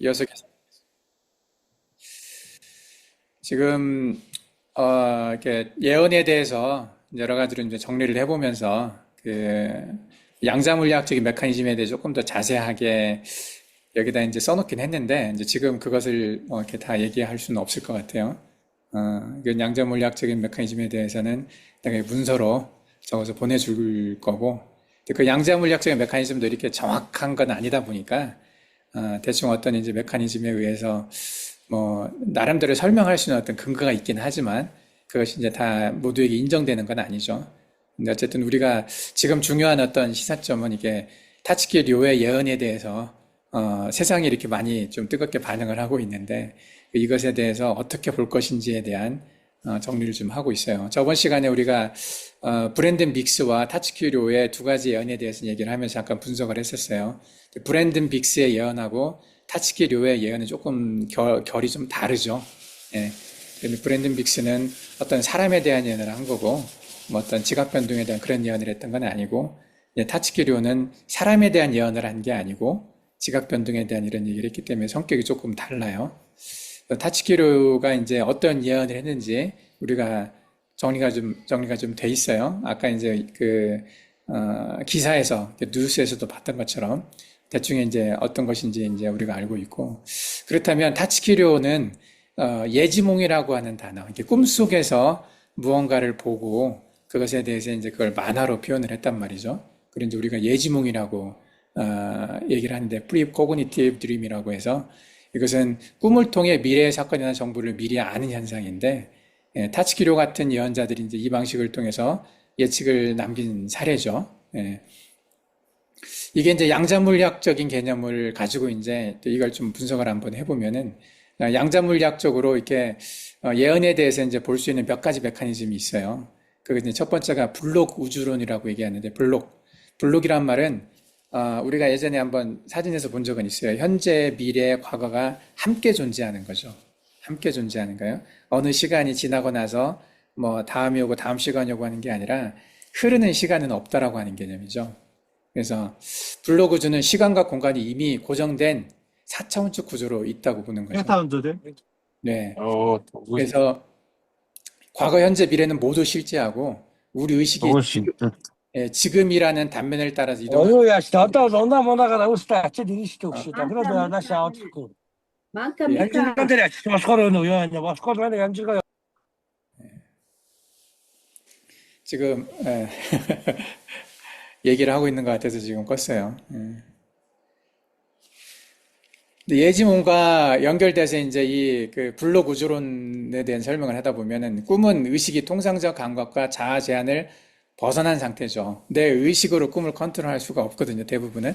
이어서 지금 이렇게 예언에 대해서 여러 가지로 이제 정리를 해보면서 그 양자물리학적인 메커니즘에 대해 조금 더 자세하게 여기다 이제 써놓긴 했는데 이제 지금 그것을 이렇게 다 얘기할 수는 없을 것 같아요. 그 양자물리학적인 메커니즘에 대해서는 내가 문서로 적어서 보내줄 거고 그 양자물리학적인 메커니즘도 이렇게 정확한 건 아니다 보니까 대충 어떤 이제 메커니즘에 의해서 뭐 나름대로 설명할 수 있는 어떤 근거가 있긴 하지만 그것이 이제 다 모두에게 인정되는 건 아니죠. 근데 어쨌든 우리가 지금 중요한 어떤 시사점은 이게 타츠키 료의 예언에 대해서 세상이 이렇게 많이 좀 뜨겁게 반응을 하고 있는데 이것에 대해서 어떻게 볼 것인지에 대한 정리를 좀 하고 있어요. 저번 시간에 우리가 브랜든 빅스와 타츠키 료의 두 가지 예언에 대해서 얘기를 하면서 잠깐 분석을 했었어요. 브랜든 빅스의 예언하고 타츠키 료의 예언은 조금 결이 좀 다르죠. 예. 브랜든 빅스는 어떤 사람에 대한 예언을 한 거고, 뭐 어떤 지각 변동에 대한 그런 예언을 했던 건 아니고, 타츠키 료는 사람에 대한 예언을 한 게 아니고, 지각 변동에 대한 이런 얘기를 했기 때문에 성격이 조금 달라요. 타츠키 료가 이제 어떤 예언을 했는지 우리가 정리가 좀 돼 있어요. 아까 이제 기사에서, 뉴스에서도 봤던 것처럼 대충 이제 어떤 것인지 이제 우리가 알고 있고, 그렇다면 타츠키료는 예지몽이라고 하는 단어, 이렇게 꿈속에서 무언가를 보고 그것에 대해서 이제 그걸 만화로 표현을 했단 말이죠. 그래서 이제 우리가 예지몽이라고 얘기를 하는데 프리코그니티브 드림이라고 해서 이것은 꿈을 통해 미래의 사건이나 정보를 미리 아는 현상인데 타츠키료 같은 예언자들이 이제 이 방식을 통해서 예측을 남긴 사례죠. 이게 이제 양자물리학적인 개념을 가지고 이제 또 이걸 좀 분석을 한번 해보면은 양자물리학적으로 이렇게 예언에 대해서 이제 볼 수 있는 몇 가지 메커니즘이 있어요. 그 이제 첫 번째가 블록 우주론이라고 얘기하는데 블록이란 말은 우리가 예전에 한번 사진에서 본 적은 있어요. 현재, 미래, 과거가 함께 존재하는 거죠. 함께 존재하는 거예요. 어느 시간이 지나고 나서 뭐 다음이 오고 다음 시간이 오고 하는 게 아니라 흐르는 시간은 없다라고 하는 개념이죠. 그래서 블록우주는 시간과 공간이 이미 고정된 4차원적 구조로 있다고 보는 거죠. 해타운드대? 네. 누구시, 그래서 과거, 현재, 미래는 모두 실제하고 우리 의식이 누구시. 지금이라는 단면을 따라서 이동하는 およやした後はどんなものからうしたちりりしておくしだ。그러다 다시 아웃고. Manca, 연주가 mica. 들이 마스코르는 우연히 마스코르는 연주가 지금 얘기를 하고 있는 것 같아서 지금 껐어요. 예지몽과 연결돼서 이제 이 그 블록 우주론에 대한 설명을 하다 보면은 꿈은 의식이 통상적 감각과 자아 제한을 벗어난 상태죠. 내 의식으로 꿈을 컨트롤할 수가 없거든요. 대부분은.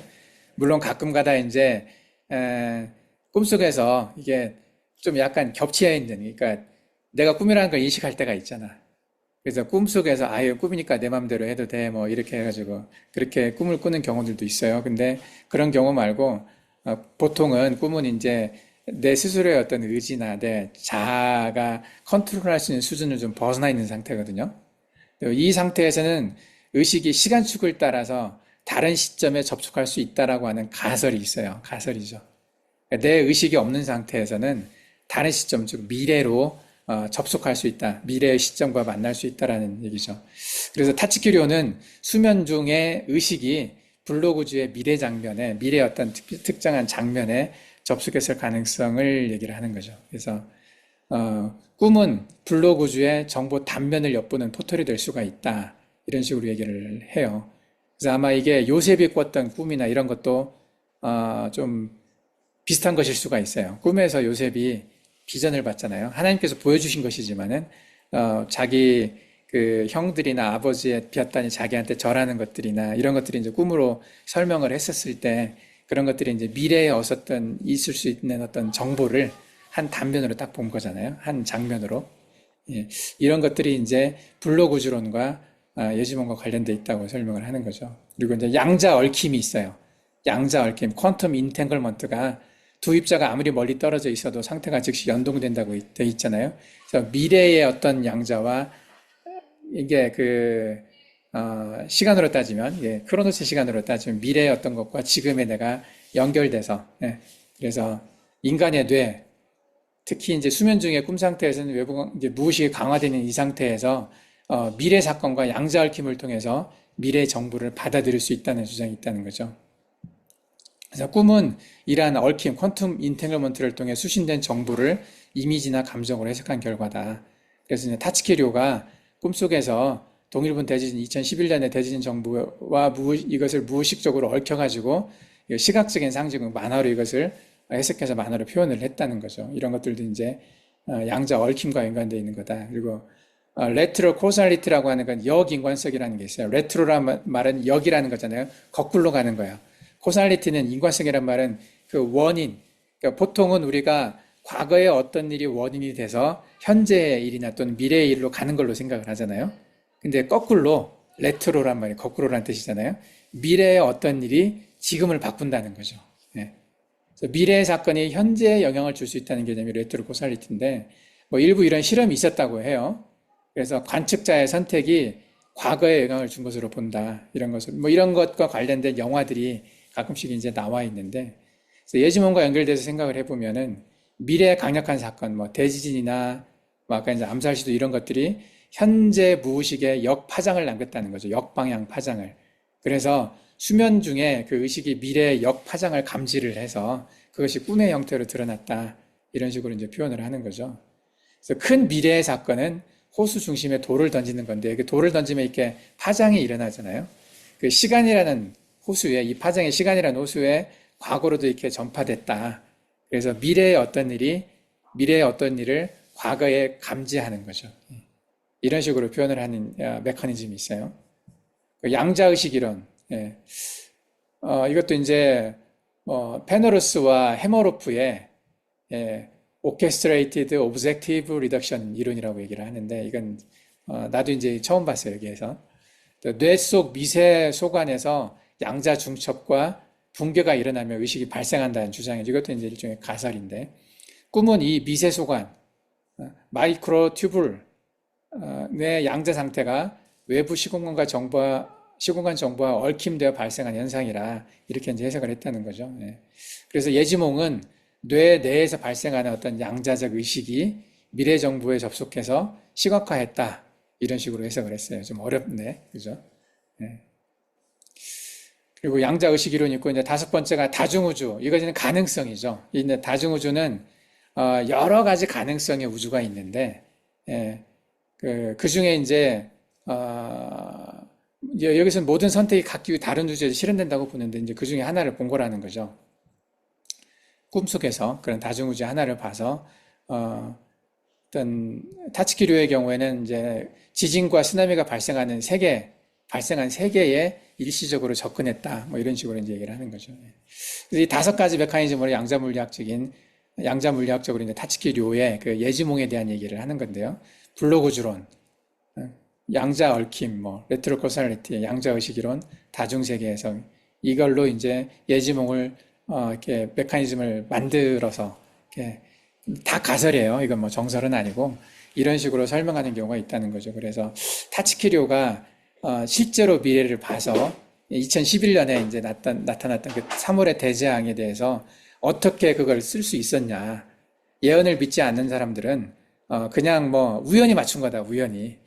물론 가끔 가다 이제 꿈속에서 이게 좀 약간 겹치어 있는, 그러니까 내가 꿈이라는 걸 인식할 때가 있잖아. 그래서 꿈속에서 아예 꿈이니까 내 맘대로 해도 돼 뭐 이렇게 해가지고 그렇게 꿈을 꾸는 경우들도 있어요. 근데 그런 경우 말고 보통은 꿈은 이제 내 스스로의 어떤 의지나 내 자아가 컨트롤할 수 있는 수준을 좀 벗어나 있는 상태거든요. 이 상태에서는 의식이 시간축을 따라서 다른 시점에 접촉할 수 있다라고 하는 가설이 있어요. 가설이죠. 내 의식이 없는 상태에서는 다른 시점, 즉 미래로 접속할 수 있다. 미래의 시점과 만날 수 있다라는 얘기죠. 그래서 타츠키료는 수면 중에 의식이 블로그주의 미래 장면에, 미래의 어떤 특정한 장면에 접속했을 가능성을 얘기를 하는 거죠. 그래서 꿈은 블로그주의 정보 단면을 엿보는 포털이 될 수가 있다. 이런 식으로 얘기를 해요. 그래서 아마 이게 요셉이 꿨던 꿈이나 이런 것도 좀 비슷한 것일 수가 있어요. 꿈에서 요셉이 비전을 봤잖아요. 하나님께서 보여주신 것이지만은 자기 그 형들이나 아버지의 비었다니 자기한테 절하는 것들이나 이런 것들이 이제 꿈으로 설명을 했었을 때 그런 것들이 이제 미래에 어었던 있을 수 있는 어떤 정보를 한 단면으로 딱 본 거잖아요. 한 장면으로. 예, 이런 것들이 이제 블록우주론과 예지몽과 관련돼 있다고 설명을 하는 거죠. 그리고 이제 양자 얽힘이 있어요. 양자 얽힘, 퀀텀 인탱글먼트가 두 입자가 아무리 멀리 떨어져 있어도 상태가 즉시 연동된다고 돼 있잖아요. 그래서 미래의 어떤 양자와 이게 시간으로 따지면, 예, 크로노스 시간으로 따지면 미래의 어떤 것과 지금의 내가 연결돼서, 예, 그래서 인간의 뇌, 특히 이제 수면 중에 꿈 상태에서는 외부 이제 무의식이 강화되는 이 상태에서 미래 사건과 양자 얽힘을 통해서 미래 정보를 받아들일 수 있다는 주장이 있다는 거죠. 그래서 꿈은 이러한 얽힘, 퀀텀 인탱글먼트를 통해 수신된 정보를 이미지나 감정으로 해석한 결과다. 그래서 이제 타츠키료가 꿈속에서 동일본 대지진 2011년의 대지진 정보와 이것을 무의식적으로 얽혀가지고 시각적인 상징을 만화로 이것을 해석해서 만화로 표현을 했다는 거죠. 이런 것들도 이제 양자 얽힘과 연관되어 있는 거다. 그리고 레트로 코살리티라고 하는 건 역인관성이라는 게 있어요. 레트로란 말은 역이라는 거잖아요. 거꾸로 가는 거예요. 코살리티는 인관성이란 말은 그 원인. 그러니까 보통은 우리가 과거에 어떤 일이 원인이 돼서 현재의 일이나 또는 미래의 일로 가는 걸로 생각을 하잖아요. 근데 거꾸로 레트로란 말이 거꾸로란 뜻이잖아요. 미래의 어떤 일이 지금을 바꾼다는 거죠. 예. 그래서 미래의 사건이 현재에 영향을 줄 수 있다는 개념이 레트로 코살리티인데 뭐 일부 이런 실험이 있었다고 해요. 그래서 관측자의 선택이 과거에 영향을 준 것으로 본다. 이런 것을 뭐 이런 것과 관련된 영화들이 가끔씩 이제 나와 있는데 예지몽과 연결돼서 생각을 해보면은 미래의 강력한 사건, 뭐 대지진이나 뭐 아까 이제 암살 시도 이런 것들이 현재 무의식에 역파장을 남겼다는 거죠. 역방향 파장을. 그래서 수면 중에 그 의식이 미래의 역파장을 감지를 해서 그것이 꿈의 형태로 드러났다. 이런 식으로 이제 표현을 하는 거죠. 그래서 큰 미래의 사건은 호수 중심에 돌을 던지는 건데 그 돌을 던지면 이렇게 파장이 일어나잖아요. 그 시간이라는 호수에 이 파장의 시간이라는 호수에 과거로도 이렇게 전파됐다. 그래서 미래의 어떤 일을 과거에 감지하는 거죠. 이런 식으로 표현을 하는 메커니즘이 있어요. 양자의식 이론. 예. 이것도 이제 페너로스와 헤머로프의 Orchestrated Objective Reduction 이론이라고 얘기를 하는데 이건 나도 이제 처음 봤어요. 여기에서 뇌 속 미세 소관에서 양자 중첩과 붕괴가 일어나며 의식이 발생한다는 주장이죠. 이것도 이제 일종의 가설인데 꿈은 이 미세 소관 마이크로 튜블 뇌 양자 상태가 외부 시공간 정보와 얽힘되어 발생한 현상이라 이렇게 이제 해석을 했다는 거죠. 예. 그래서 예지몽은 뇌 내에서 발생하는 어떤 양자적 의식이 미래 정보에 접속해서 시각화했다. 이런 식으로 해석을 했어요. 좀 어렵네. 그죠? 예. 그리고 양자 의식 이론이 있고 이제 다섯 번째가 다중우주. 이것은 가능성이죠. 이 다중우주는 여러 가지 가능성의 우주가 있는데 예. 그 중에 이제 여기서는 모든 선택이 각기 다른 우주에서 실현된다고 보는데 이제 그 중에 하나를 본 거라는 거죠. 꿈속에서 그런 다중우주 하나를 봐서 어떤 타츠키류의 경우에는 이제 지진과 쓰나미가 발생한 세계에 일시적으로 접근했다. 뭐 이런 식으로 이제 얘기를 하는 거죠. 그래서 이 다섯 가지 메커니즘으로 양자물리학적으로 이제 타츠키류의 그 예지몽에 대한 얘기를 하는 건데요. 블록우주론, 양자 얽힘, 뭐 레트로 코살리티, 양자 의식 이론, 다중세계 해석 이걸로 이제 예지몽을 이렇게 메커니즘을 만들어서 이렇게 다 가설이에요. 이건 뭐 정설은 아니고 이런 식으로 설명하는 경우가 있다는 거죠. 그래서 타츠키료가 실제로 미래를 봐서 2011년에 이제 나타났던 그 3월의 대재앙에 대해서 어떻게 그걸 쓸 수 있었냐. 예언을 믿지 않는 사람들은 그냥 뭐 우연히 맞춘 거다. 우연히.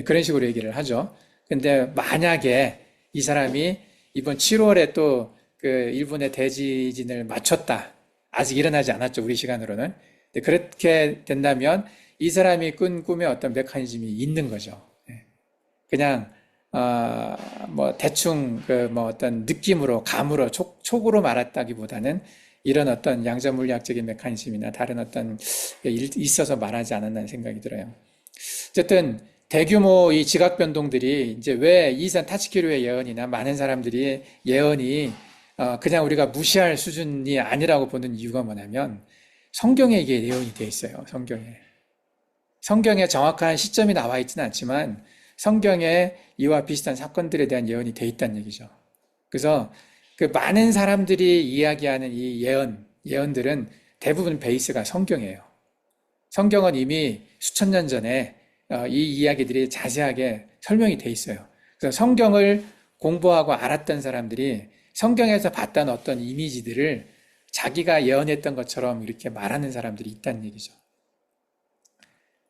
그런 식으로 얘기를 하죠. 근데 만약에 이 사람이 이번 7월에 또 그 일본의 대지진을 맞췄다. 아직 일어나지 않았죠. 우리 시간으로는. 근데 그렇게 된다면 이 사람이 꾼 꿈에 어떤 메커니즘이 있는 거죠. 그냥 뭐 대충 그 뭐 어떤 느낌으로 감으로 촉으로 말했다기보다는 이런 어떤 양자 물리학적인 메커니즘이나 다른 어떤 있어서 말하지 않았다는 생각이 들어요. 어쨌든 대규모 이 지각 변동들이 이제 왜 이산 타츠키류의 예언이나 많은 사람들이 예언이 그냥 우리가 무시할 수준이 아니라고 보는 이유가 뭐냐면 성경에 이게 예언이 돼 있어요. 성경에 정확한 시점이 나와 있지는 않지만 성경에 이와 비슷한 사건들에 대한 예언이 돼 있다는 얘기죠. 그래서 그 많은 사람들이 이야기하는 이 예언들은 대부분 베이스가 성경이에요. 성경은 이미 수천 년 전에 이 이야기들이 자세하게 설명이 돼 있어요. 그래서 성경을 공부하고 알았던 사람들이 성경에서 봤던 어떤 이미지들을 자기가 예언했던 것처럼 이렇게 말하는 사람들이 있다는 얘기죠.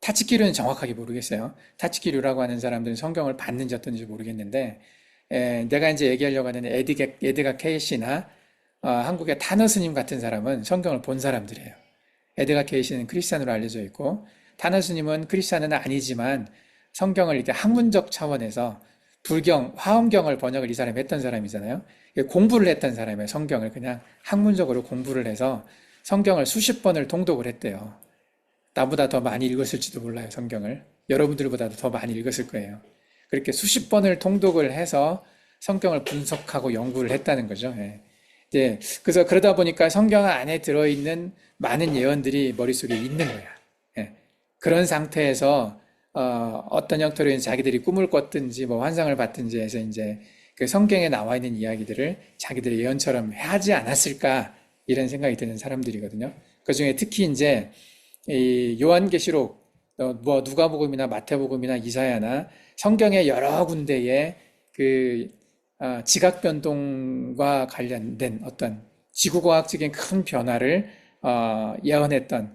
타치키류는 정확하게 모르겠어요. 타치키류라고 하는 사람들은 성경을 봤는지 어떤지 모르겠는데, 내가 이제 얘기하려고 하는 에드가 케이시나 한국의 타너 스님 같은 사람은 성경을 본 사람들이에요. 에드가 케이시는 크리스찬으로 알려져 있고, 타너 스님은 크리스찬은 아니지만 성경을 이렇게 학문적 차원에서 불경, 화엄경을 번역을 이 사람이 했던 사람이잖아요. 공부를 했던 사람이에요. 성경을 그냥 학문적으로 공부를 해서 성경을 수십 번을 통독을 했대요. 나보다 더 많이 읽었을지도 몰라요, 성경을. 여러분들보다도 더 많이 읽었을 거예요. 그렇게 수십 번을 통독을 해서 성경을 분석하고 연구를 했다는 거죠. 예. 이제 그래서 그러다 보니까 성경 안에 들어있는 많은 예언들이 머릿속에 있는 거야. 예. 그런 상태에서 어떤 형태로 자기들이 꿈을 꿨든지 뭐 환상을 봤든지 해서 이제 그 성경에 나와 있는 이야기들을 자기들의 예언처럼 하지 않았을까 이런 생각이 드는 사람들이거든요. 그 중에 특히 이제 이 요한계시록, 뭐 누가복음이나 마태복음이나 이사야나 성경의 여러 군데에 그 지각 변동과 관련된 어떤 지구과학적인 큰 변화를 예언했던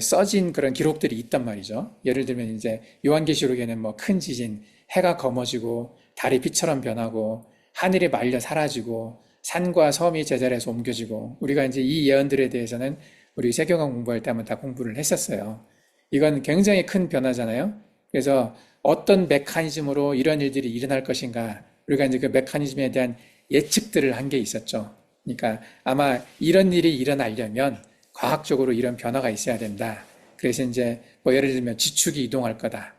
써진 그런 기록들이 있단 말이죠. 예를 들면 이제 요한계시록에는 뭐 큰 지진, 해가 검어지고 달이 빛처럼 변하고 하늘이 말려 사라지고 산과 섬이 제자리에서 옮겨지고 우리가 이제 이 예언들에 대해서는 우리 세계관 공부할 때 한번 다 공부를 했었어요. 이건 굉장히 큰 변화잖아요. 그래서 어떤 메커니즘으로 이런 일들이 일어날 것인가 우리가 이제 그 메커니즘에 대한 예측들을 한 게 있었죠. 그러니까 아마 이런 일이 일어나려면 과학적으로 이런 변화가 있어야 된다. 그래서 이제 뭐 예를 들면 지축이 이동할 거다.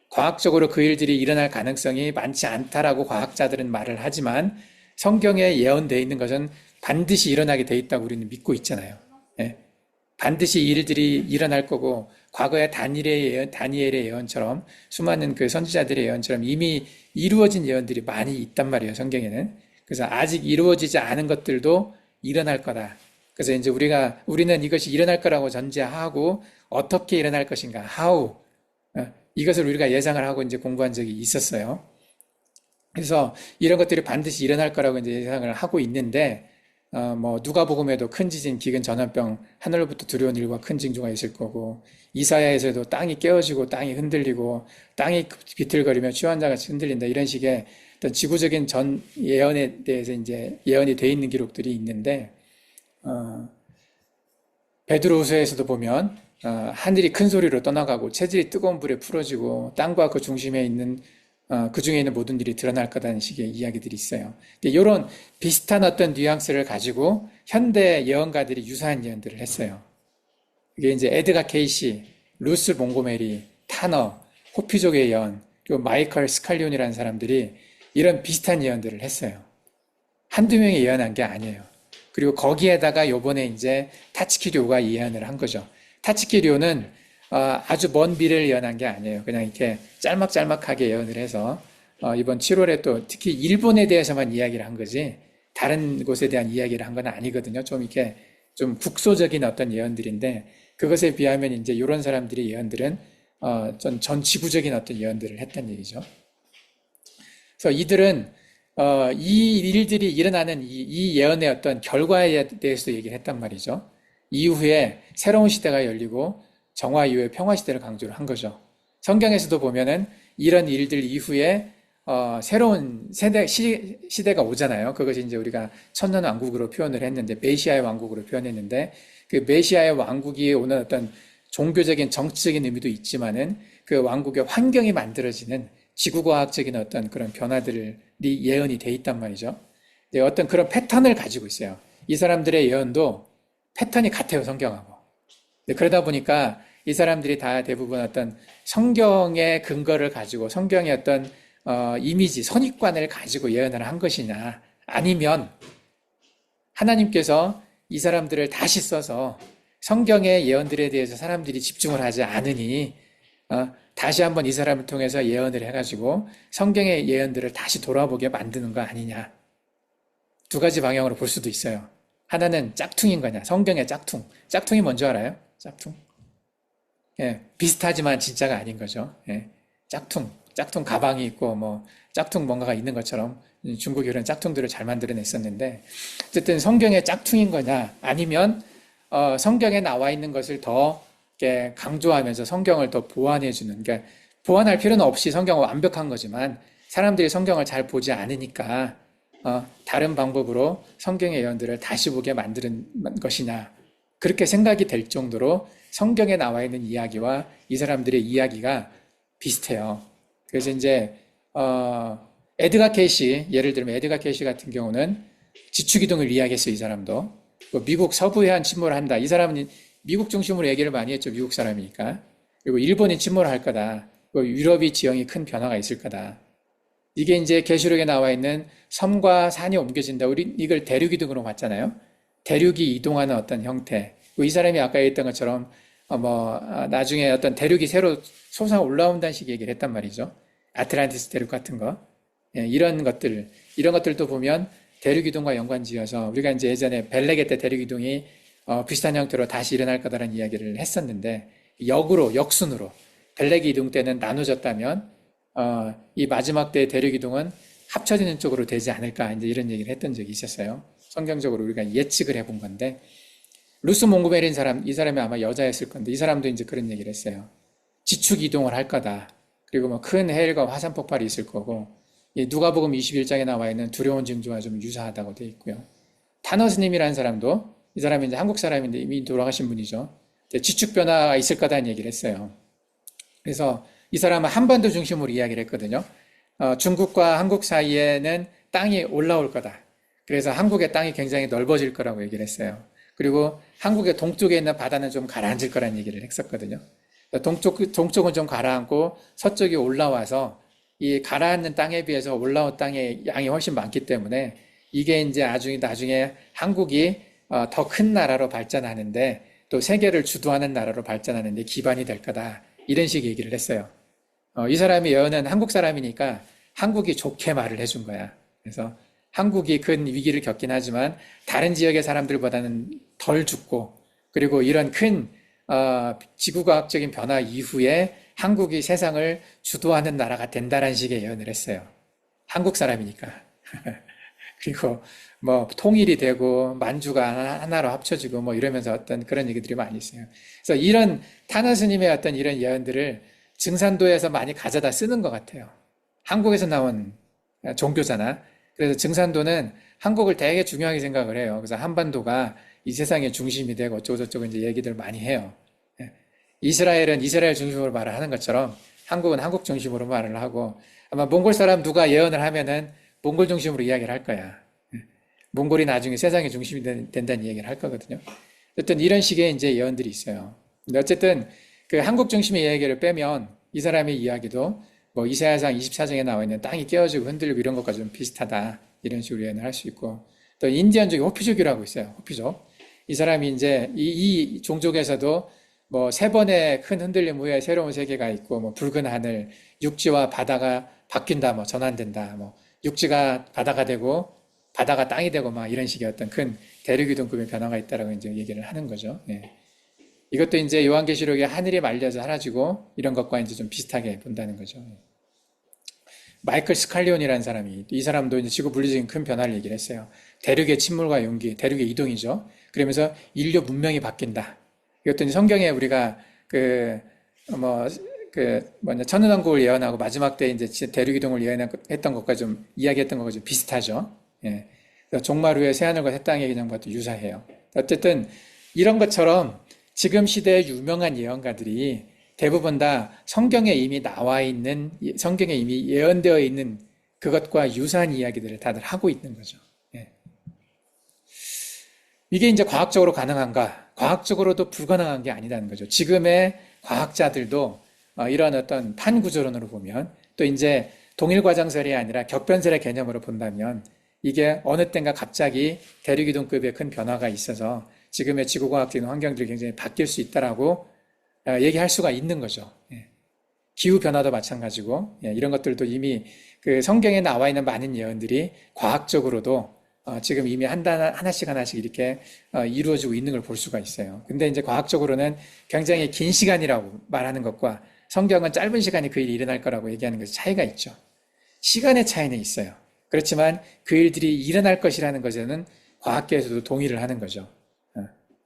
과학적으로 그 일들이 일어날 가능성이 많지 않다라고 과학자들은 말을 하지만 성경에 예언되어 있는 것은 반드시 일어나게 돼 있다고 우리는 믿고 있잖아요. 예? 반드시 이 일들이 일어날 거고 과거의 다니엘의 예언처럼 수많은 그 선지자들의 예언처럼 이미 이루어진 예언들이 많이 있단 말이에요. 성경에는. 그래서 아직 이루어지지 않은 것들도 일어날 거다. 그래서 이제 우리는 이것이 일어날 거라고 전제하고 어떻게 일어날 것인가, how, 이것을 우리가 예상을 하고 이제 공부한 적이 있었어요. 그래서 이런 것들이 반드시 일어날 거라고 이제 예상을 하고 있는데, 뭐 누가복음에도 큰 지진, 기근, 전염병, 하늘로부터 두려운 일과 큰 징조가 있을 거고, 이사야에서도 땅이 깨어지고 땅이 흔들리고 땅이 비틀거리며 취한 자같이 흔들린다 이런 식의 어떤 지구적인 전 예언에 대해서 이제 예언이 돼 있는 기록들이 있는데. 베드로후서에서도 보면 하늘이 큰 소리로 떠나가고 체질이 뜨거운 불에 풀어지고 땅과 그 중심에 있는 그 중에 있는 모든 일이 드러날 거다는 식의 이야기들이 있어요. 이런 비슷한 어떤 뉘앙스를 가지고 현대 예언가들이 유사한 예언들을 했어요. 이게 이제 에드가 케이시, 루스 몽고메리, 타너, 호피족의 예언, 그리고 마이컬 스칼리온이라는 사람들이 이런 비슷한 예언들을 했어요. 한두 명이 예언한 게 아니에요. 그리고 거기에다가 요번에 이제 타츠키료가 예언을 한 거죠. 타츠키료는 아주 먼 미래를 예언한 게 아니에요. 그냥 이렇게 짤막짤막하게 예언을 해서 이번 7월에 또 특히 일본에 대해서만 이야기를 한 거지 다른 곳에 대한 이야기를 한 건 아니거든요. 좀 이렇게 좀 국소적인 어떤 예언들인데 그것에 비하면 이제 이런 사람들의 예언들은 전 지구적인 어떤 예언들을 했단 얘기죠. 그래서 이들은 이 일들이 일어나는 이 예언의 어떤 결과에 대해서도 얘기를 했단 말이죠. 이후에 새로운 시대가 열리고 정화 이후에 평화 시대를 강조를 한 거죠. 성경에서도 보면은 이런 일들 이후에 새로운 시대가 오잖아요. 그것이 이제 우리가 천년 왕국으로 표현을 했는데 메시아의 왕국으로 표현했는데 그 메시아의 왕국이 오는 어떤 종교적인 정치적인 의미도 있지만은 그 왕국의 환경이 만들어지는 지구과학적인 어떤 그런 변화들이 예언이 돼 있단 말이죠. 어떤 그런 패턴을 가지고 있어요. 이 사람들의 예언도 패턴이 같아요, 성경하고. 그러다 보니까 이 사람들이 다 대부분 어떤 성경의 근거를 가지고 성경의 어떤 이미지, 선입관을 가지고 예언을 한 것이냐, 아니면 하나님께서 이 사람들을 다시 써서 성경의 예언들에 대해서 사람들이 집중을 하지 않으니 다시 한번 이 사람을 통해서 예언을 해가지고 성경의 예언들을 다시 돌아보게 만드는 거 아니냐. 두 가지 방향으로 볼 수도 있어요. 하나는 짝퉁인 거냐, 성경의 짝퉁. 짝퉁이 뭔지 알아요? 짝퉁. 예, 비슷하지만 진짜가 아닌 거죠. 예, 짝퉁 가방이 있고 뭐 짝퉁 뭔가가 있는 것처럼 중국이 그런 짝퉁들을 잘 만들어냈었는데 어쨌든 성경의 짝퉁인 거냐 아니면 성경에 나와 있는 것을 더 이렇게 강조하면서 성경을 더 보완해주는 그러니까 보완할 필요는 없이 성경은 완벽한 거지만 사람들이 성경을 잘 보지 않으니까 다른 방법으로 성경의 예언들을 다시 보게 만드는 것이냐 그렇게 생각이 될 정도로 성경에 나와 있는 이야기와 이 사람들의 이야기가 비슷해요. 그래서 이제 에드가 케이시 예를 들면 에드가 케이시 같은 경우는 지축이동을 이야기했어요. 이 사람도 미국 서부에 한 침몰을 한다. 이 사람은 미국 중심으로 얘기를 많이 했죠. 미국 사람이니까. 그리고 일본이 침몰을 할 거다. 유럽이 지형이 큰 변화가 있을 거다. 이게 이제 계시록에 나와 있는 섬과 산이 옮겨진다. 우리 이걸 대륙이동으로 봤잖아요. 대륙이 이동하는 어떤 형태. 이 사람이 아까 얘기했던 것처럼 나중에 어떤 대륙이 새로 솟아 올라온다는 식의 얘기를 했단 말이죠. 아틀란티스 대륙 같은 거. 예, 이런 것들도 보면 대륙 이동과 연관지어서 우리가 이제 예전에 벨레게 때 대륙 이동이 비슷한 형태로 다시 일어날 거다라는 이야기를 했었는데 역순으로 벨레게 이동 때는 나눠졌다면 이 마지막 때의 대륙 이동은 합쳐지는 쪽으로 되지 않을까 이제 이런 얘기를 했던 적이 있었어요. 성경적으로 우리가 예측을 해본 건데 루스 몽고메리인 사람 이 사람이 아마 여자였을 건데 이 사람도 이제 그런 얘기를 했어요. 지축 이동을 할 거다. 그리고 뭐 큰 해일과 화산 폭발이 있을 거고 누가복음 21장에 나와 있는 두려운 징조와 좀 유사하다고 되어 있고요. 타너스님이라는 사람도 이 사람이 이제 한국 사람인데 이미 돌아가신 분이죠. 지축 변화가 있을 거다는 얘기를 했어요. 그래서 이 사람은 한반도 중심으로 이야기를 했거든요. 중국과 한국 사이에는 땅이 올라올 거다. 그래서 한국의 땅이 굉장히 넓어질 거라고 얘기를 했어요. 그리고 한국의 동쪽에 있는 바다는 좀 가라앉을 거라는 얘기를 했었거든요. 동쪽은 좀 가라앉고 서쪽이 올라와서 이 가라앉는 땅에 비해서 올라온 땅의 양이 훨씬 많기 때문에 이게 이제 나중에 한국이 더 큰 나라로 발전하는데 또 세계를 주도하는 나라로 발전하는데 기반이 될 거다. 이런 식의 얘기를 했어요. 이 사람이 예언은 한국 사람이니까 한국이 좋게 말을 해준 거야. 그래서 한국이 큰 위기를 겪긴 하지만 다른 지역의 사람들보다는 덜 죽고 그리고 이런 큰 지구과학적인 변화 이후에 한국이 세상을 주도하는 나라가 된다는 식의 예언을 했어요. 한국 사람이니까. 그리고 뭐 통일이 되고 만주가 하나로 합쳐지고 뭐 이러면서 어떤 그런 얘기들이 많이 있어요. 그래서 이런 타나 스님의 어떤 이런 예언들을 증산도에서 많이 가져다 쓰는 것 같아요. 한국에서 나온 종교잖아. 그래서 증산도는 한국을 되게 중요하게 생각을 해요. 그래서 한반도가 이 세상의 중심이 되고 어쩌고저쩌고 이제 얘기들 많이 해요. 이스라엘은 이스라엘 중심으로 말을 하는 것처럼 한국은 한국 중심으로 말을 하고 아마 몽골 사람 누가 예언을 하면은 몽골 중심으로 이야기를 할 거야. 몽골이 나중에 세상의 중심이 된다는 얘기를 할 거거든요. 어쨌든 이런 식의 이제 예언들이 있어요. 근데 어쨌든 그 한국 중심의 얘기를 빼면 이 사람의 이야기도 뭐 이사야상 24장에 나와 있는 땅이 깨어지고 흔들리고 이런 것과 좀 비슷하다. 이런 식으로 예언을 할 수 있고 또 인디언족이 호피족이라고 있어요. 호피족. 이 사람이 이제 이 종족에서도 뭐 세 번의 큰 흔들림 후에 새로운 세계가 있고 뭐 붉은 하늘, 육지와 바다가 바뀐다, 뭐 전환된다, 뭐 육지가 바다가 되고 바다가 땅이 되고 막 이런 식의 어떤 큰 대륙이동급의 변화가 있다라고 이제 얘기를 하는 거죠. 예. 이것도 이제 요한계시록에 하늘이 말려서 사라지고 이런 것과 이제 좀 비슷하게 본다는 거죠. 마이클 스칼리온이라는 사람이 이 사람도 이제 지구 물리적인 큰 변화를 얘기를 했어요. 대륙의 침몰과 용기, 대륙의 이동이죠. 그러면서 인류 문명이 바뀐다. 이것도 성경에 우리가 천연왕국을 예언하고 마지막 때 이제 대륙 이동을 예언했던 것과 좀 이야기했던 것과 좀 비슷하죠. 예. 종말 후에 새하늘과 새 땅의 개념과 또 유사해요. 어쨌든 이런 것처럼 지금 시대의 유명한 예언가들이 대부분 다 성경에 이미 나와 있는, 성경에 이미 예언되어 있는 그것과 유사한 이야기들을 다들 하고 있는 거죠. 예. 이게 이제 과학적으로 가능한가? 과학적으로도 불가능한 게 아니라는 거죠. 지금의 과학자들도 이런 어떤 판구조론으로 보면 또 이제 동일과정설이 아니라 격변설의 개념으로 본다면 이게 어느 땐가 갑자기 대륙이동급의 큰 변화가 있어서 지금의 지구과학적인 환경들이 굉장히 바뀔 수 있다라고 얘기할 수가 있는 거죠. 기후변화도 마찬가지고 이런 것들도 이미 그 성경에 나와 있는 많은 예언들이 과학적으로도 지금 이미 하나씩 이렇게 이루어지고 있는 걸 볼 수가 있어요. 근데 이제 과학적으로는 굉장히 긴 시간이라고 말하는 것과 성경은 짧은 시간에 그 일이 일어날 거라고 얘기하는 것이 차이가 있죠. 시간의 차이는 있어요. 그렇지만 그 일들이 일어날 것이라는 것에는 과학계에서도 동의를 하는 거죠.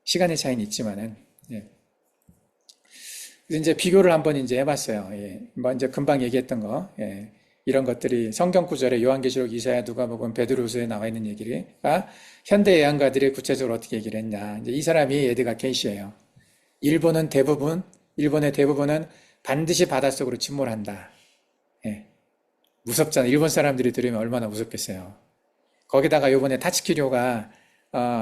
시간의 차이는 있지만은. 예. 그래서 이제 비교를 한번 이제 해봤어요. 예. 뭐 이제 금방 얘기했던 거. 예. 이런 것들이 성경 구절에 요한계시록, 이사야, 누가복음, 베드로후서에 나와 있는 얘기가 현대 예언가들이 구체적으로 어떻게 얘기를 했냐. 이제 이 사람이 에드가 케이시예요. 일본의 대부분은 반드시 바닷속으로 침몰한다. 예. 무섭잖아요. 일본 사람들이 들으면 얼마나 무섭겠어요. 거기다가 요번에 타츠키료가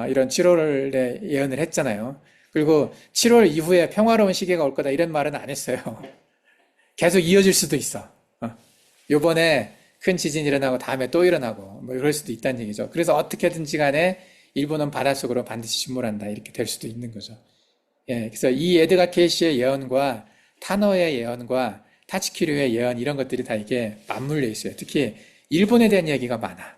이런 7월에 예언을 했잖아요. 그리고 7월 이후에 평화로운 시기가 올 거다 이런 말은 안 했어요. 계속 이어질 수도 있어. 요번에 큰 지진이 일어나고 다음에 또 일어나고 뭐 이럴 수도 있다는 얘기죠. 그래서 어떻게든지 간에 일본은 바닷속으로 반드시 침몰한다 이렇게 될 수도 있는 거죠. 예, 그래서 이 에드가 케이시의 예언과 타너의 예언과 타츠키류의 예언 이런 것들이 다 이게 맞물려 있어요. 특히 일본에 대한 얘기가 많아.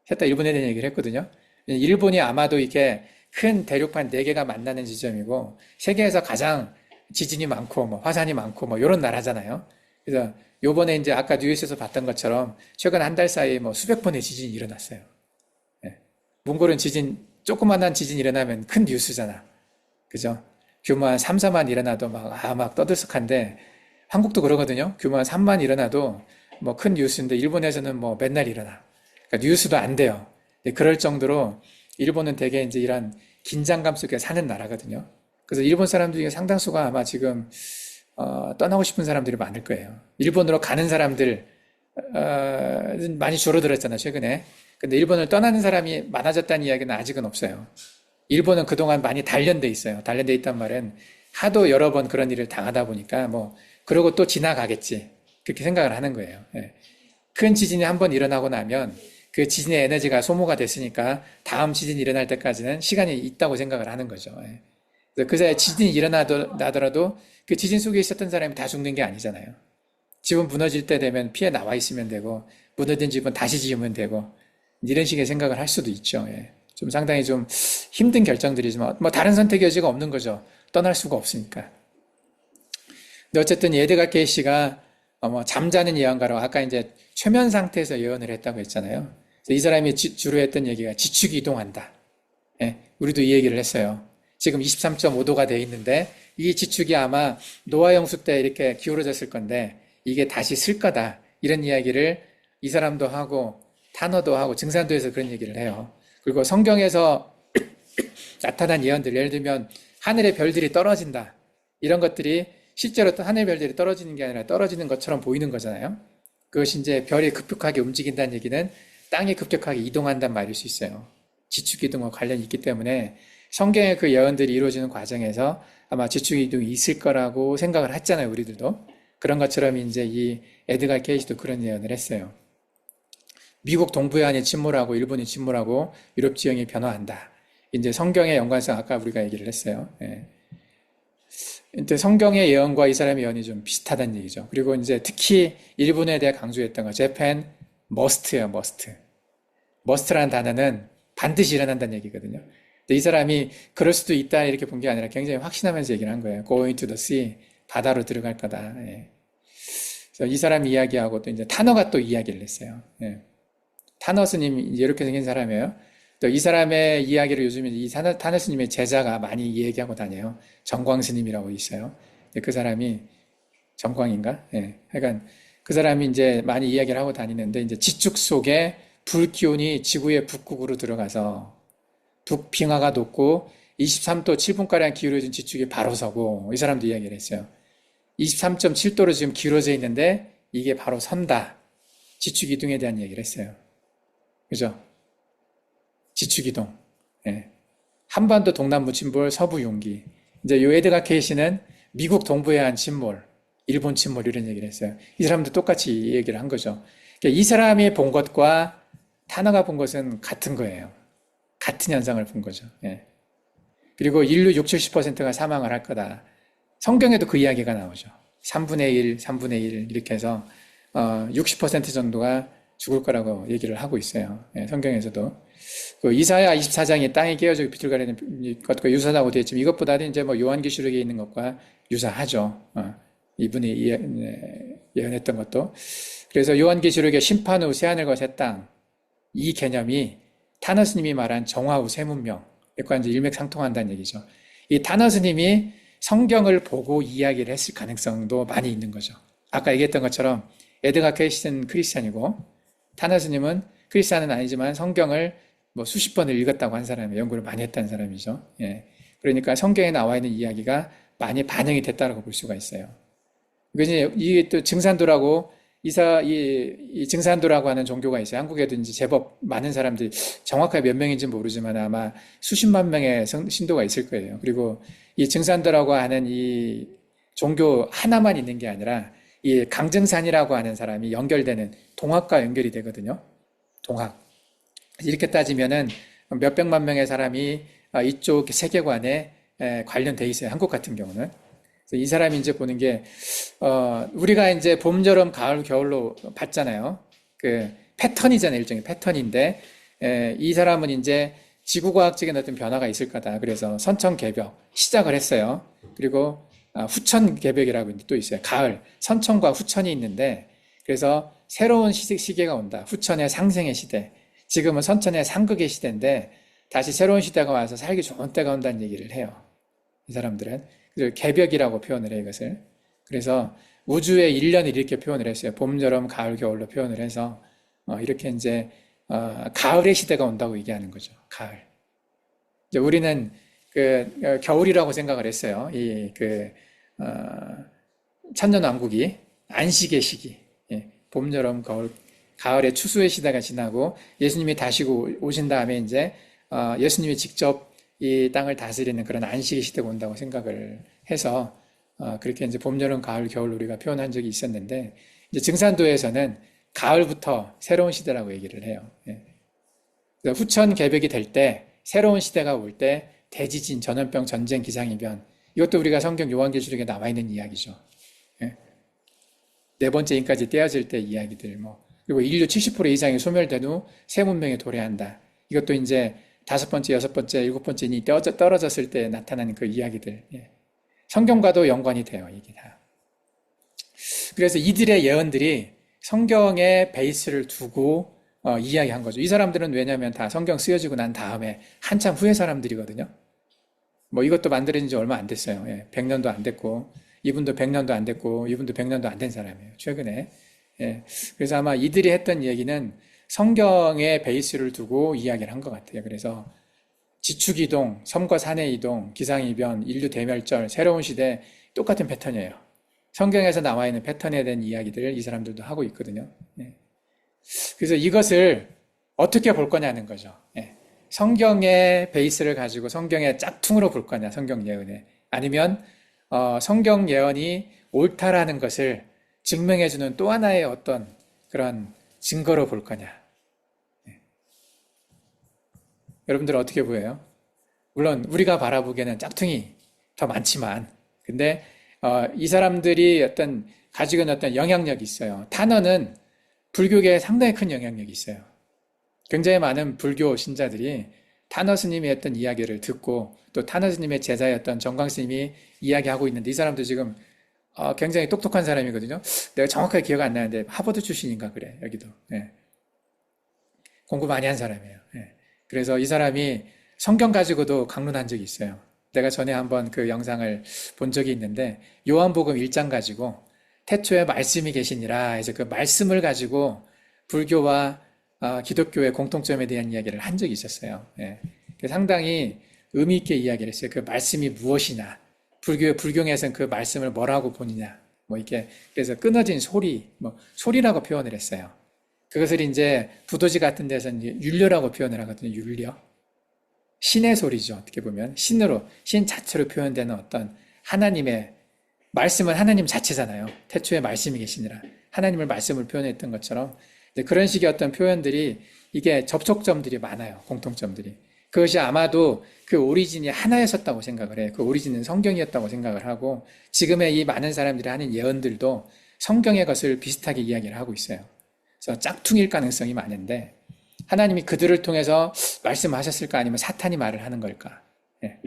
셋 다 일본에 대한 얘기를 했거든요. 일본이 아마도 이렇게 큰 대륙판 4개가 만나는 지점이고 세계에서 가장 지진이 많고 뭐 화산이 많고 뭐 이런 나라잖아요. 그래서 요번에 이제 아까 뉴스에서 봤던 것처럼 최근 한 달 사이에 뭐 수백 번의 지진이 일어났어요. 예. 몽골은 조그만한 지진 일어나면 큰 뉴스잖아. 그죠? 규모 한 3, 4만 일어나도 막 떠들썩한데 한국도 그러거든요. 규모 한 3만 일어나도 뭐 큰 뉴스인데 일본에서는 뭐 맨날 일어나. 그러니까 뉴스도 안 돼요. 그럴 정도로 일본은 되게 이제 이런 긴장감 속에 사는 나라거든요. 그래서 일본 사람들 중에 상당수가 아마 지금 떠나고 싶은 사람들이 많을 거예요. 일본으로 가는 사람들 많이 줄어들었잖아요, 최근에. 근데 일본을 떠나는 사람이 많아졌다는 이야기는 아직은 없어요. 일본은 그동안 많이 단련돼 있어요. 단련돼 있단 말은 하도 여러 번 그런 일을 당하다 보니까 뭐 그러고 또 지나가겠지. 그렇게 생각을 하는 거예요. 예. 큰 지진이 한번 일어나고 나면 그 지진의 에너지가 소모가 됐으니까 다음 지진이 일어날 때까지는 시간이 있다고 생각을 하는 거죠. 예. 그래서 그 사이에 지진이 나더라도 그 지진 속에 있었던 사람이 다 죽는 게 아니잖아요. 집은 무너질 때 되면 피해 나와 있으면 되고 무너진 집은 다시 지으면 되고 이런 식의 생각을 할 수도 있죠. 예. 좀 상당히 좀 힘든 결정들이지만 뭐 다른 선택 여지가 없는 거죠. 떠날 수가 없으니까. 근데 어쨌든 에드가 케이시가 뭐 잠자는 예언가라고 아까 이제 최면 상태에서 예언을 했다고 했잖아요. 그래서 이 사람이 주로 했던 얘기가 지축이 이동한다. 예, 우리도 이 얘기를 했어요. 지금 23.5도가 돼 있는데 이 지축이 아마 노아 홍수 때 이렇게 기울어졌을 건데 이게 다시 쓸 거다. 이런 이야기를 이 사람도 하고 타너도 하고 증산도에서 그런 얘기를 해요. 그리고 성경에서 나타난 예언들, 예를 들면 하늘의 별들이 떨어진다. 이런 것들이 실제로 또 하늘 별들이 떨어지는 게 아니라 떨어지는 것처럼 보이는 거잖아요. 그것이 이제 별이 급격하게 움직인다는 얘기는 땅이 급격하게 이동한다는 말일 수 있어요. 지축 이동과 관련이 있기 때문에 성경의 그 예언들이 이루어지는 과정에서 아마 지축 이동이 있을 거라고 생각을 했잖아요, 우리들도. 그런 것처럼 이제 이 에드가 케이시도 그런 예언을 했어요. 미국 동부해안이 침몰하고 일본이 침몰하고 유럽 지형이 변화한다. 이제 성경의 연관성 아까 우리가 얘기를 했어요. 예. 근데 성경의 예언과 이 사람의 예언이 좀 비슷하다는 얘기죠. 그리고 이제 특히 일본에 대해 강조했던 거, 재팬 머스트예요, 머스트. 머스트라는 단어는 반드시 일어난다는 얘기거든요. 근데 이 사람이 그럴 수도 있다 이렇게 본 게 아니라 굉장히 확신하면서 얘기를 한 거예요. Going to the sea, 바다로 들어갈 거다. 예. 그래서 이 사람이 이야기하고 또 이제 타너가 또 이야기를 했어요. 예. 타너 스님이 이렇게 생긴 사람이에요. 또 이 사람의 이야기를 요즘에 이 타너 스님의 제자가 많이 얘기하고 다녀요. 정광 스님이라고 있어요. 그 사람이 정광인가? 예. 하여간 그 사람이 이제 많이 이야기를 하고 다니는데 이제 지축 속에 불 기온이 지구의 북극으로 들어가서 북빙하가 높고 23도 7분가량 기울어진 지축이 바로 서고 이 사람도 이야기를 했어요. 23.7도로 지금 기울어져 있는데 이게 바로 선다. 지축 이동에 대한 얘기를 했어요. 그죠? 지축 이동. 예. 한반도 동남부 침몰, 서부 용기. 이제 요 에드가 케이시는 미국 동부해안 침몰, 일본 침몰 이런 얘기를 했어요. 이 사람도 똑같이 이 얘기를 한 거죠. 그러니까 이 사람이 본 것과 타너가 본 것은 같은 거예요. 같은 현상을 본 거죠. 예. 그리고 인류 60, 70%가 사망을 할 거다. 성경에도 그 이야기가 나오죠. 3분의 1, 3분의 1 이렇게 해서 60% 정도가 죽을 거라고 얘기를 하고 있어요. 예, 성경에서도. 그 이사야 24장이 땅이 깨어지고 빛을 가리는 것과 유사하다고 되어 있지만 이것보다는 이제 뭐 요한계시록에 있는 것과 유사하죠. 이분이 예언했던 것도. 그래서 요한계시록의 심판 후 새하늘과 새 땅, 이 개념이 타너 스님이 말한 정화 후 새 문명과 이제 일맥상통한다는 얘기죠. 이 타너 스님이 성경을 보고 이야기를 했을 가능성도 많이 있는 거죠. 아까 얘기했던 것처럼 에드가 케이시는 크리스찬이고 타너 스님은 크리스찬은 아니지만 성경을 뭐 수십 번을 읽었다고 한 사람이에요. 연구를 많이 했다는 사람이죠. 예. 그러니까 성경에 나와 있는 이야기가 많이 반영이 됐다고 볼 수가 있어요. 이게 또 증산도라고 이 증산도라고 하는 종교가 있어요. 한국에도 이제 제법 많은 사람들이 정확하게 몇 명인지 모르지만 아마 수십만 명의 신도가 있을 거예요. 그리고 이 증산도라고 하는 이 종교 하나만 있는 게 아니라 이 강증산이라고 하는 사람이 연결되는 동학과 연결이 되거든요. 동학. 이렇게 따지면은 몇백만 명의 사람이 이쪽 세계관에 관련돼 있어요. 한국 같은 경우는. 이 사람이 이제 보는 게, 우리가 이제 봄, 여름, 가을, 겨울로 봤잖아요. 그 패턴이잖아요. 일종의 패턴인데, 이 사람은 이제 지구과학적인 어떤 변화가 있을 거다. 그래서 선천개벽 시작을 했어요. 그리고 후천개벽이라고 또 있어요. 가을, 선천과 후천이 있는데, 그래서 새로운 시계가 온다. 후천의 상생의 시대. 지금은 선천의 상극의 시대인데, 다시 새로운 시대가 와서 살기 좋은 때가 온다는 얘기를 해요. 이 사람들은. 그래서 개벽이라고 표현을 해요, 이것을. 그래서 우주의 1년을 이렇게 표현을 했어요. 봄, 여름, 가을, 겨울로 표현을 해서, 이렇게 이제, 가을의 시대가 온다고 얘기하는 거죠. 가을. 이제 우리는 겨울이라고 생각을 했어요. 천년왕국이, 안식의 시기. 예, 봄, 여름, 가을의 추수의 시대가 지나고 예수님이 다시 오신 다음에 이제, 예수님이 직접 이 땅을 다스리는 그런 안식의 시대가 온다고 생각을 해서 그렇게 이제 봄, 여름, 가을, 겨울 우리가 표현한 적이 있었는데 이제 증산도에서는 가을부터 새로운 시대라고 얘기를 해요. 예. 후천 개벽이 될 때 새로운 시대가 올 때 대지진, 전염병, 전쟁, 기상이변 이것도 우리가 성경 요한계시록에 나와 있는 이야기죠. 예. 네 번째 인까지 떼어질 때 이야기들 뭐 그리고 인류 70% 이상이 소멸된 후 새 문명에 도래한다. 이것도 이제 5번째, 6번째, 7번째니 떨어졌을 때 나타나는 그 이야기들. 예. 성경과도 연관이 돼요, 이게 다. 그래서 이들의 예언들이 성경의 베이스를 두고 이야기한 거죠. 이 사람들은 왜냐하면 다 성경 쓰여지고 난 다음에 한참 후의 사람들이거든요. 뭐 이것도 만들어진 지 얼마 안 됐어요. 예. 100년도 안 됐고, 이분도 100년도 안 됐고, 이분도 100년도 안 된 사람이에요. 최근에. 예. 그래서 아마 이들이 했던 얘기는 성경의 베이스를 두고 이야기를 한 것 같아요. 그래서 지축이동, 섬과 산의 이동, 기상이변, 인류 대멸절, 새로운 시대 똑같은 패턴이에요. 성경에서 나와 있는 패턴에 대한 이야기들을 이 사람들도 하고 있거든요. 예. 그래서 이것을 어떻게 볼 거냐는 거죠. 예. 성경의 베이스를 가지고 성경의 짝퉁으로 볼 거냐, 성경 예언에. 아니면 성경 예언이 옳다라는 것을 증명해주는 또 하나의 어떤 그런 증거로 볼 거냐. 여러분들은 어떻게 보여요? 물론 우리가 바라보기에는 짝퉁이 더 많지만 근데 이 사람들이 가지고 있는 어떤 영향력이 있어요. 탄어는 불교계에 상당히 큰 영향력이 있어요. 굉장히 많은 불교 신자들이 탄어 스님이 했던 이야기를 듣고 또 탄어 스님의 제자였던 정광 스님이 이야기하고 있는데 이 사람도 지금 굉장히 똑똑한 사람이거든요. 내가 정확하게 기억 안 나는데 하버드 출신인가 그래 여기도. 예. 공부 많이 한 사람이에요. 예. 그래서 이 사람이 성경 가지고도 강론한 적이 있어요. 내가 전에 한번 그 영상을 본 적이 있는데 요한복음 1장 가지고 태초에 말씀이 계시니라 해서 그 말씀을 가지고 불교와 기독교의 공통점에 대한 이야기를 한 적이 있었어요. 예. 상당히 의미 있게 이야기를 했어요. 그 말씀이 무엇이냐. 불경에서는 그 말씀을 뭐라고 보느냐. 뭐 이렇게 그래서 끊어진 소리, 뭐 소리라고 표현을 했어요. 그것을 이제 부도지 같은 데서는 율려라고 표현을 하거든요. 율려. 신의 소리죠. 어떻게 보면 신으로 신 자체로 표현되는 어떤 하나님의 말씀은 하나님 자체잖아요. 태초에 말씀이 계시니라 하나님을 말씀을 표현했던 것처럼 그런 식의 어떤 표현들이 이게 접촉점들이 많아요. 공통점들이. 그것이 아마도 그 오리진이 하나였었다고 생각을 해요. 그 오리진은 성경이었다고 생각을 하고 지금의 이 많은 사람들이 하는 예언들도 성경의 것을 비슷하게 이야기를 하고 있어요. 그래서 짝퉁일 가능성이 많은데 하나님이 그들을 통해서 말씀하셨을까 아니면 사탄이 말을 하는 걸까? 예.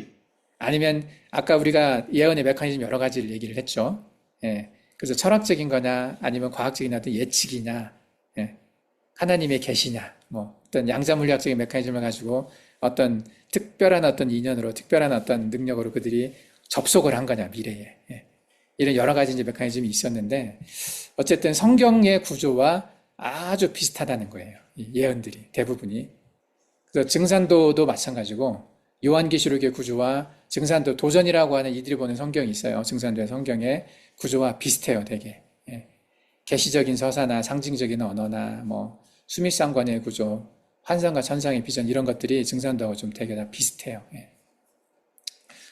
아니면 아까 우리가 예언의 메커니즘 여러 가지를 얘기를 했죠. 예. 그래서 철학적인 거냐, 아니면 과학적인 어떤 예측이냐, 예, 하나님의 계시냐, 뭐, 어떤 양자물리학적인 메커니즘을 가지고 어떤 특별한 어떤 인연으로, 특별한 어떤 능력으로 그들이 접속을 한 거냐, 미래에. 예. 이런 여러 가지 이제 메커니즘이 있었는데, 어쨌든 성경의 구조와 아주 비슷하다는 거예요. 이 예언들이, 대부분이. 그래서 증산도도 마찬가지고, 요한계시록의 구조와 증산도, 도전이라고 하는 이들이 보는 성경이 있어요. 증산도의 성경의 구조와 비슷해요, 되게. 예. 계시적인 서사나 상징적인 언어나 뭐 수미상관의 구조, 환상과 천상의 비전 이런 것들이 증산도하고 좀 되게 다 비슷해요. 예.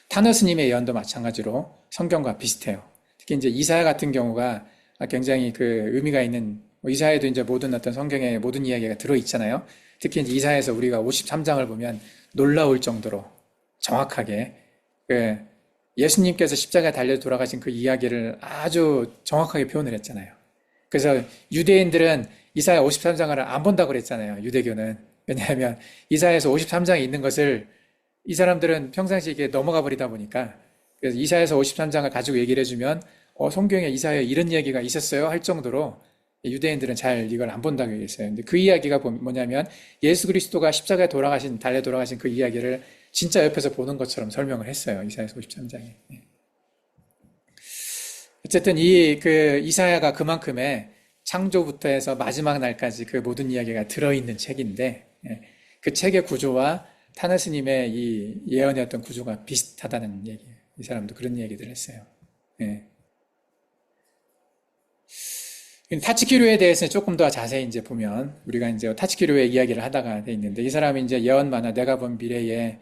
타너스님의 예언도 마찬가지로 성경과 비슷해요. 특히 이제 이사야 같은 경우가 굉장히 그 의미가 있는, 뭐 이사야에도 이제 모든 어떤 성경의 모든 이야기가 들어있잖아요. 특히 이제 이사야에서 우리가 53장을 보면 놀라울 정도로 정확하게 그 예수님께서 십자가에 달려 돌아가신 그 이야기를 아주 정확하게 표현을 했잖아요. 그래서 유대인들은 이사야 53장을 안 본다고 그랬잖아요. 유대교는. 왜냐하면 이사야에서 53장에 있는 것을 이 사람들은 평상시에 이렇게 넘어가 버리다 보니까, 그래서 이사야에서 53장을 가지고 얘기를 해주면 성경에 이사야에 이런 얘기가 있었어요 할 정도로 유대인들은 잘 이걸 안 본다고 얘기했어요. 근데 그 이야기가 뭐냐면 예수 그리스도가 십자가에 달려 돌아가신 그 이야기를 진짜 옆에서 보는 것처럼 설명을 했어요. 이사야서 53장에. 어쨌든 그 이사야가 그만큼의 창조부터 해서 마지막 날까지 그 모든 이야기가 들어있는 책인데, 그 책의 구조와 타너스님의 이 예언의 어떤 구조가 비슷하다는 얘기예요. 이 사람도 그런 얘기들을 했어요. 타츠키류에 대해서는 조금 더 자세히 이제 보면, 우리가 이제 타츠키류의 이야기를 하다가 돼 있는데, 이 사람이 이제 예언 만화 내가 본 미래에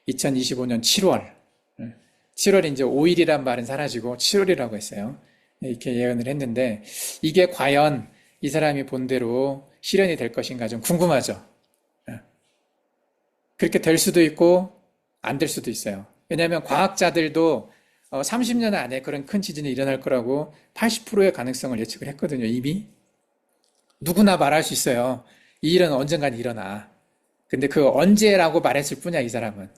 2025년 7월, 7월이 이제 5일이란 말은 사라지고 7월이라고 했어요. 이렇게 예언을 했는데, 이게 과연 이 사람이 본 대로 실현이 될 것인가 좀 궁금하죠. 그렇게 될 수도 있고 안 될 수도 있어요. 왜냐하면 과학자들도 30년 안에 그런 큰 지진이 일어날 거라고 80%의 가능성을 예측을 했거든요, 이미. 누구나 말할 수 있어요. 이 일은 언젠간 일어나. 근데 그 언제라고 말했을 뿐이야, 이 사람은.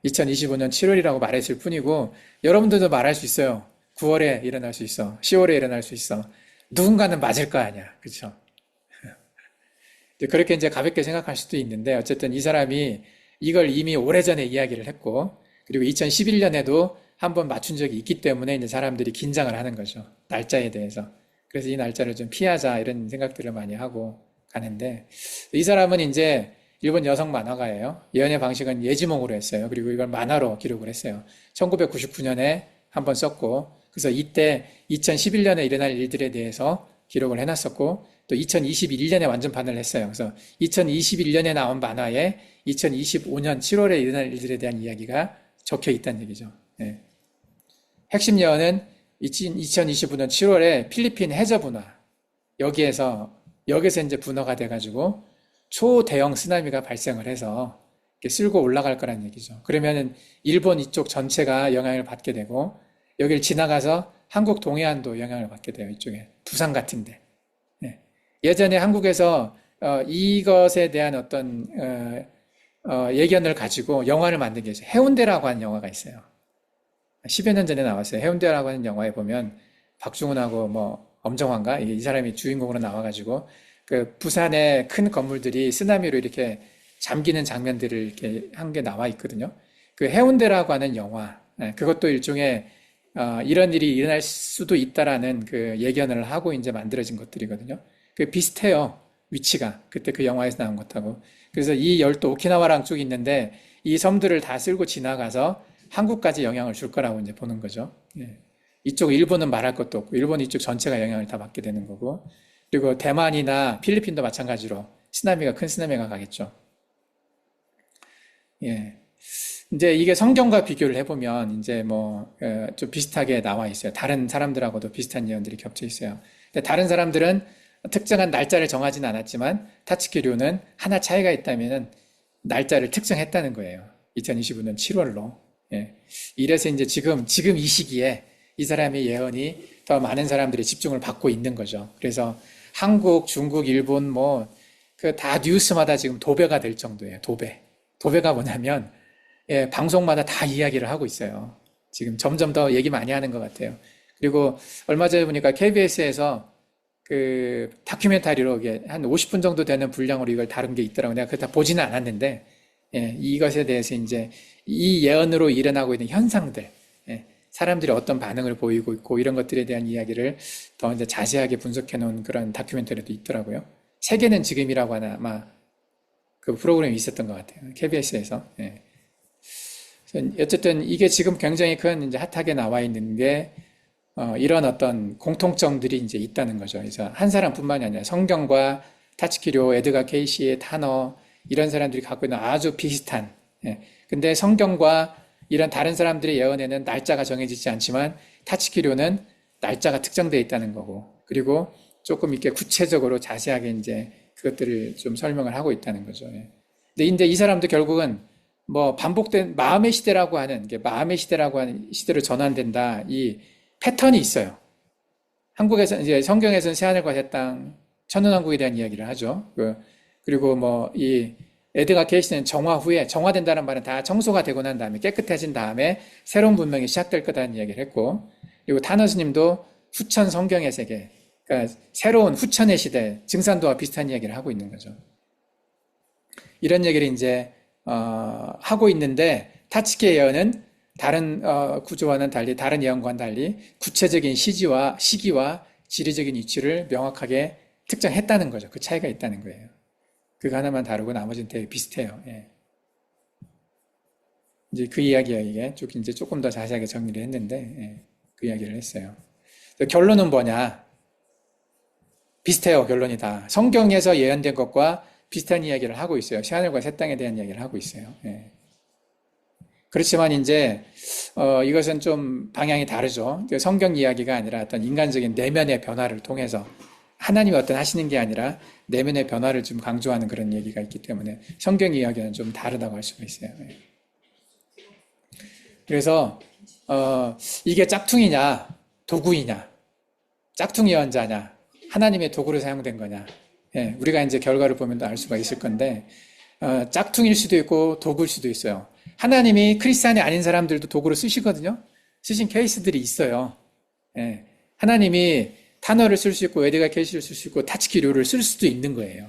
2025년 7월이라고 말했을 뿐이고, 여러분들도 말할 수 있어요. 9월에 일어날 수 있어. 10월에 일어날 수 있어. 누군가는 맞을 거 아니야. 그렇죠? 그렇게 이제 가볍게 생각할 수도 있는데, 어쨌든 이 사람이 이걸 이미 오래전에 이야기를 했고, 그리고 2011년에도 한번 맞춘 적이 있기 때문에 이제 사람들이 긴장을 하는 거죠. 날짜에 대해서. 그래서 이 날짜를 좀 피하자 이런 생각들을 많이 하고 가는데, 이 사람은 이제 일본 여성 만화가예요. 예언의 방식은 예지몽으로 했어요. 그리고 이걸 만화로 기록을 했어요. 1999년에 한번 썼고, 그래서 이때 2011년에 일어날 일들에 대해서 기록을 해놨었고, 또 2021년에 완전판을 했어요. 그래서 2021년에 나온 만화에 2025년 7월에 일어날 일들에 대한 이야기가 적혀 있다는 얘기죠. 네. 핵심 예언은 2025년 7월에 필리핀 해저 분화, 여기에서 이제 분화가 돼가지고 초대형 쓰나미가 발생을 해서 이렇게 쓸고 올라갈 거란 얘기죠. 그러면은 일본 이쪽 전체가 영향을 받게 되고, 여기를 지나가서 한국 동해안도 영향을 받게 돼요. 이쪽에 부산 같은데. 네. 예전에 한국에서 이것에 대한 어떤 예견을 가지고 영화를 만든 게 있어요. 해운대라고 하는 영화가 있어요. 10여 년 전에 나왔어요. 해운대라고 하는 영화에 보면 박중훈하고 뭐 엄정화인가? 이 사람이 주인공으로 나와가지고 그 부산의 큰 건물들이 쓰나미로 이렇게 잠기는 장면들을 이렇게 한 게 나와 있거든요. 그 해운대라고 하는 영화, 그것도 일종의 이런 일이 일어날 수도 있다라는 그 예견을 하고 이제 만들어진 것들이거든요. 그 비슷해요. 위치가. 그때 그 영화에서 나온 것하고. 그래서 이 열도 오키나와랑 쭉 있는데 이 섬들을 다 쓸고 지나가서 한국까지 영향을 줄 거라고 이제 보는 거죠. 예. 이쪽 일본은 말할 것도 없고, 일본 이쪽 전체가 영향을 다 받게 되는 거고, 그리고 대만이나 필리핀도 마찬가지로 큰 쓰나미가 가겠죠. 예. 이제 이게 성경과 비교를 해보면 이제 뭐 좀 비슷하게 나와 있어요. 다른 사람들하고도 비슷한 예언들이 겹쳐 있어요. 근데 다른 사람들은 특정한 날짜를 정하진 않았지만 타츠키류는 하나 차이가 있다면은 날짜를 특정했다는 거예요. 2025년 7월로. 예. 이래서 이제 지금 이 시기에 이 사람의 예언이 더 많은 사람들의 집중을 받고 있는 거죠. 그래서 한국, 중국, 일본 뭐 그 다 뉴스마다 지금 도배가 될 정도예요. 도배가 뭐냐면 방송마다 다 이야기를 하고 있어요. 지금 점점 더 얘기 많이 하는 것 같아요. 그리고 얼마 전에 보니까 KBS에서 그 다큐멘터리로 이게 한 50분 정도 되는 분량으로 이걸 다룬 게 있더라고요. 내가 그거 다 보지는 않았는데, 예, 이것에 대해서 이제 이 예언으로 일어나고 있는 현상들, 예, 사람들이 어떤 반응을 보이고 있고 이런 것들에 대한 이야기를 더 이제 자세하게 분석해 놓은 그런 다큐멘터리도 있더라고요. 세계는 지금이라고 하나 아마 그 프로그램이 있었던 것 같아요. KBS에서. 예. 어쨌든 이게 지금 굉장히 큰 이제 핫하게 나와 있는 게 이런 어떤 공통점들이 이제 있다는 거죠. 그래서 한 사람뿐만이 아니라 성경과 타츠키료, 에드가 케이시의 탄어 이런 사람들이 갖고 있는 아주 비슷한. 예. 근데 성경과 이런 다른 사람들의 예언에는 날짜가 정해지지 않지만 타츠키료는 날짜가 특정되어 있다는 거고, 그리고 조금 이렇게 구체적으로 자세하게 이제 그것들을 좀 설명을 하고 있다는 거죠. 예. 근데 이 사람도 결국은 뭐 반복된 마음의 시대라고 하는 게 마음의 시대라고 하는 시대로 전환된다. 이 패턴이 있어요. 한국에서 이제 성경에서는 새하늘과 새 땅, 천년왕국에 대한 이야기를 하죠. 그리고 뭐 이 에드가 케이시는 정화 후에 정화된다는 말은 다 청소가 되고 난 다음에 깨끗해진 다음에 새로운 문명이 시작될 거다는 이야기를 했고, 그리고 타너스님도 후천 성경의 세계, 그러니까 새로운 후천의 시대, 증산도와 비슷한 이야기를 하고 있는 거죠. 이런 얘기를 이제 하고 있는데 타츠키의 예언은 다른 구조와는 달리 다른 예언과는 달리 구체적인 시기와 지리적인 위치를 명확하게 특정했다는 거죠. 그 차이가 있다는 거예요. 그거 하나만 다르고 나머지는 되게 비슷해요. 예. 이제 그 이야기가 이게 이제 조금 더 자세하게 정리를 했는데, 예. 그 이야기를 했어요. 결론은 뭐냐? 비슷해요. 결론이 다. 성경에서 예언된 것과 비슷한 이야기를 하고 있어요. 새하늘과 새 땅에 대한 이야기를 하고 있어요. 예. 그렇지만 이제 이것은 좀 방향이 다르죠. 성경 이야기가 아니라 어떤 인간적인 내면의 변화를 통해서 하나님이 어떤 하시는 게 아니라 내면의 변화를 좀 강조하는 그런 얘기가 있기 때문에 성경 이야기는 좀 다르다고 할 수가 있어요. 예. 그래서 이게 짝퉁이냐 도구이냐, 짝퉁 예언자냐 하나님의 도구로 사용된 거냐, 예, 우리가 이제 결과를 보면 알 수가 있을 건데 짝퉁일 수도 있고 도구일 수도 있어요. 하나님이 크리스찬이 아닌 사람들도 도구로 쓰시거든요. 쓰신 케이스들이 있어요. 예, 하나님이 타너를 쓸 수 있고 에드가 케이시를 쓸 수 있고 타츠키료를 쓸 수도 있는 거예요.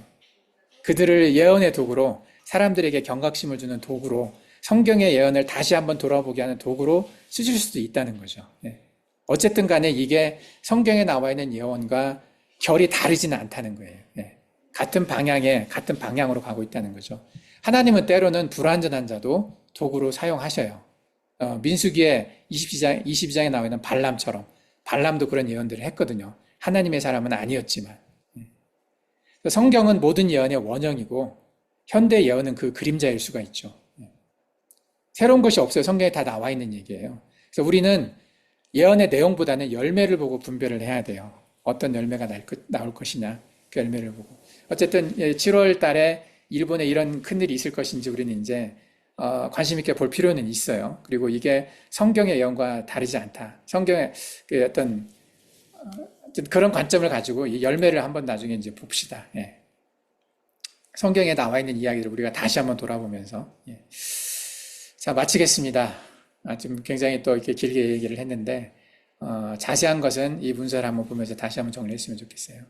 그들을 예언의 도구로, 사람들에게 경각심을 주는 도구로, 성경의 예언을 다시 한번 돌아보게 하는 도구로 쓰실 수도 있다는 거죠. 예. 어쨌든 간에 이게 성경에 나와 있는 예언과 결이 다르지는 않다는 거예요. 예. 같은 방향으로 가고 있다는 거죠. 하나님은 때로는 불완전한 자도 도구로 사용하셔요. 민수기의 22장에 나와 있는 발람처럼, 발람도 그런 예언들을 했거든요. 하나님의 사람은 아니었지만. 성경은 모든 예언의 원형이고 현대 예언은 그 그림자일 수가 있죠. 새로운 것이 없어요. 성경에 다 나와 있는 얘기예요. 그래서 우리는 예언의 내용보다는 열매를 보고 분별을 해야 돼요. 어떤 열매가 나올 것이냐, 그 열매를 보고. 어쨌든 7월 달에 일본에 이런 큰일이 있을 것인지 우리는 이제 관심 있게 볼 필요는 있어요. 그리고 이게 성경의 예언과 다르지 않다. 성경의 그 어떤 그런 관점을 가지고 이 열매를 한번 나중에 이제 봅시다. 예. 성경에 나와 있는 이야기를 우리가 다시 한번 돌아보면서. 예. 자, 마치겠습니다. 좀 굉장히 또 이렇게 길게 얘기를 했는데 자세한 것은 이 문서를 한번 보면서 다시 한번 정리했으면 좋겠어요.